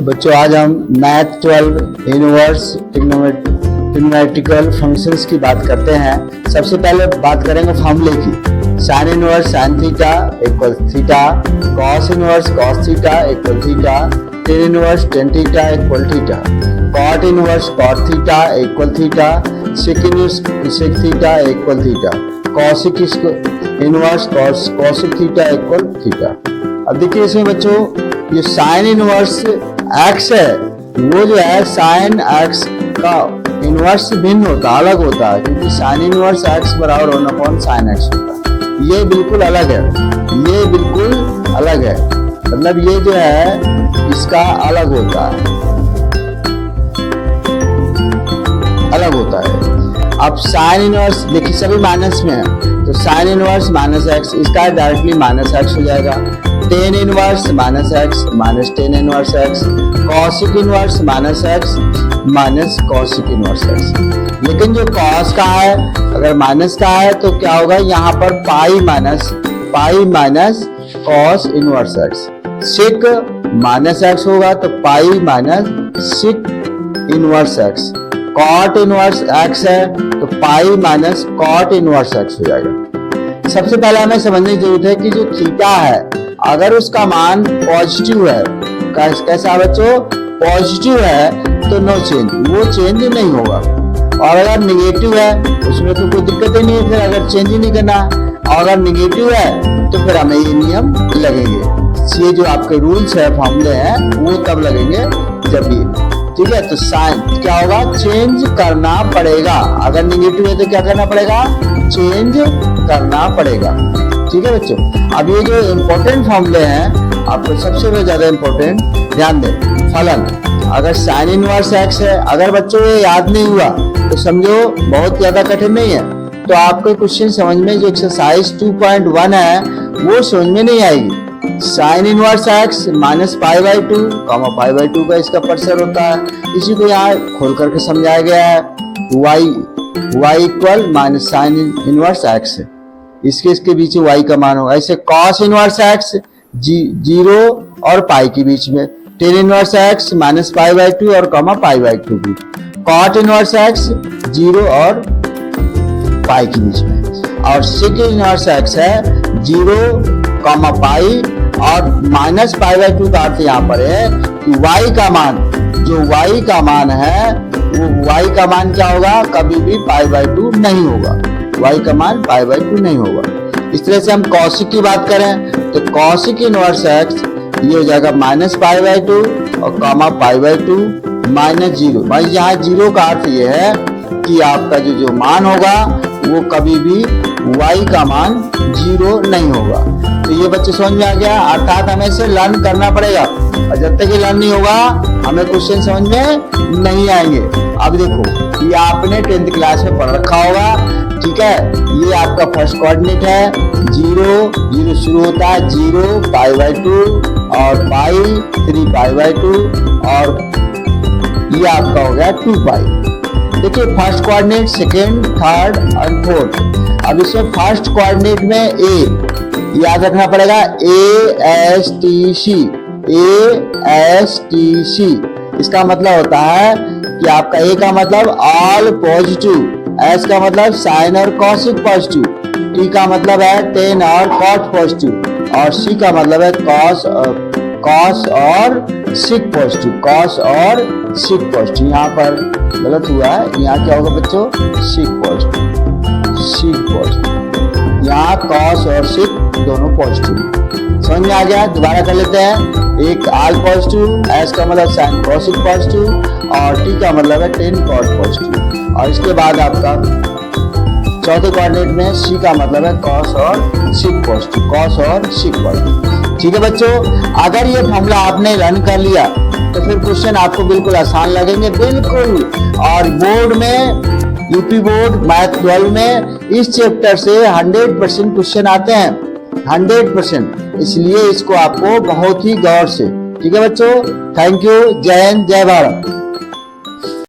तो बच्चों आज हम मैथ 12 इनवर्स ट्रिग्नोमेट्रिकल फंक्शंस की बात करते हैं। सबसे पहले बात करेंगे फॉर्मूले की। Sine inverse sine theta equal theta, cos inverse cos theta equal theta, tan inverse tan theta equal theta, cot inverse cot theta equal theta, sec inverse sec theta equal theta, cosec inverse cosec theta equal theta. अब देखिए इसमें बच्चों ये sine inverse x है, वो जो है sine x का इनवर्स भिन्न होता है, अलग होता है, क्योंकि साइन इनवर्स एक्स बराबर होना अपॉन साइन एक्स होता है। ये बिल्कुल अलग है, ये बिल्कुल अलग है, मतलब ये जो है इसका अलग होता है, अलग होता है। अब साइन इनवर्स देखिए सभी माइनस में है, तो साइन इनवर्स माइनस एक्स, इसका डायरेक्टली माइनस एक्स हो जाएगा। Tan inverse minus x minus tan inverse x, cosec inverse minus x minus cosec inverse x. लेकिन जो कॉस का है अगर माइनस का है तो क्या होगा, यहाँ पर pi minus cos inverse x. Sec minus x होगा तो pi minus sec inverse x. Cot inverse x है तो pi minus cot inverse x हो जाएगा। सबसे पहले हमें समझने की जरूरत है कि जो थीटा है अगर उसका मान पॉजिटिव है, कैसा बच्चों, पॉजिटिव है तो नो चेंज, वो चेंज नहीं होगा। और अगर निगेटिव है उसमें तो कोई दिक्कत ही नहीं है, फिर अगर चेंज ही नहीं करना। और अगर निगेटिव है तो फिर हमें ये नियम लगेंगे, ये जो आपके रूल्स है फॉर्मूले हैं वो तब लगेंगे जब ये, ठीक है। तो साइन क्या होगा, चेंज करना पड़ेगा। अगर निगेटिव है तो क्या करना पड़ेगा, चेंज करना पड़ेगा, ठीक है बच्चों। अब ये जो इम्पोर्टेंट फॉर्मूले हैं आपको सबसे ज्यादा इम्पोर्टेंट ध्यान दें। फलन अगर साइन इनवर्स एक्स है, अगर बच्चों ये याद नहीं हुआ तो समझो बहुत ज्यादा कठिन नहीं है, तो आपको क्वेश्चन समझ में जो एक्सरसाइज 2.1 है वो समझ में नहीं आएगी। Sine inverse x minus pi by two comma pi by two का इसका परसेंट होता है, इसी को यहाँ खोल करके समझाया गया है। y equal minus sine inverse x, इसके बीच y का मान होगा। ऐसे कॉस इनवर्स एक्स जीरो और पाई के बीच में, tan inverse x minus pi by two और कॉमा पाई बाई टू की, कॉट इनवर्स एक्स जीरो और पाई के बीच में, और सेक इनवर्स एक्स है जीरो कॉमा पाई और माइनस पाई बाई टू का अर्थ यहाँ पर है कि y का मान, जो y का मान है वो y का मान क्या होगा, कभी भी पाई बाई टू नहीं होगा, y का मान पाई बाई टू नहीं होगा। इस तरह से हम कॉसिक की बात करें तो कॉसिक इनवर्स एक्स ये हो जाएगा माइनस पाई बाई टू और comma pi by two minus zero. भाई यहाँ जीरो का अर्थ ये है कि आपका जो मान होगा वो कभी भी y का मान जीरो नहीं होगा। तो ये बच्चे समझ में आ गया, अर्थात हमें इसे लर्न करना पड़ेगा, और जब तक ये लर्न नहीं होगा हमें क्वेश्चन समझ में नहीं आएंगे। अब देखो ये आपने 10th क्लास में पढ़ रखा होगा, ठीक है। ये आपका फर्स्ट कोऑर्डिनेट है, जीरो शुरू होता है, जीरो पाई बाई टू और पाई 3 पाई बाई टू और ये आपका हो गया 2 पाई। देखिए फर्स्ट कोऑर्डिनेट, सेकेंड, थर्ड और फोर्थ। अब इसमें फर्स्ट कोऑर्डिनेट में ए याद रखना पड़ेगा, ASTC। इसका मतलब होता है कि आपका ए का मतलब ऑल पॉजिटिव, एस का मतलब साइन और कॉसिक पॉजिटिव, टी का मतलब है टेन और कॉट पॉजिटिव, और सी का मतलब है कॉस और सिक पॉजिटिव, कॉस और सिक पॉजिटिव। यहाँ पर गलत हुआ है, यहाँ क्या होगा बच्चों, सिक पॉजिटिव, यहाँ कॉस और सिक दोनों पॉजिटिव। समझ में आ गया, दोबारा कर लेते हैं। एक ऑल पॉजिटिव, एस का मतलब साइन कॉसिक पॉजिटिव और टी का मतलब है टेन कॉट पॉजिटिव, और इसके बाद आपका चौथे कोऑर्डिनेट में सी का मतलब है कॉस और सिक पॉजिटिव, कॉस और सिक पॉजिटिव, ठीक है बच्चों। अगर ये फॉर्मूला आपने लर्न कर लिया तो फिर क्वेश्चन आपको बिल्कुल आसान लगेंगे, बिल्कुल। और बोर्ड में, यूपी बोर्ड मैथ 12 में इस चैप्टर से 100% क्वेश्चन आते हैं, 100%। इसलिए इसको आपको बहुत ही गौर से, ठीक है बच्चों। थैंक यू, जय हिंद, जय भारत।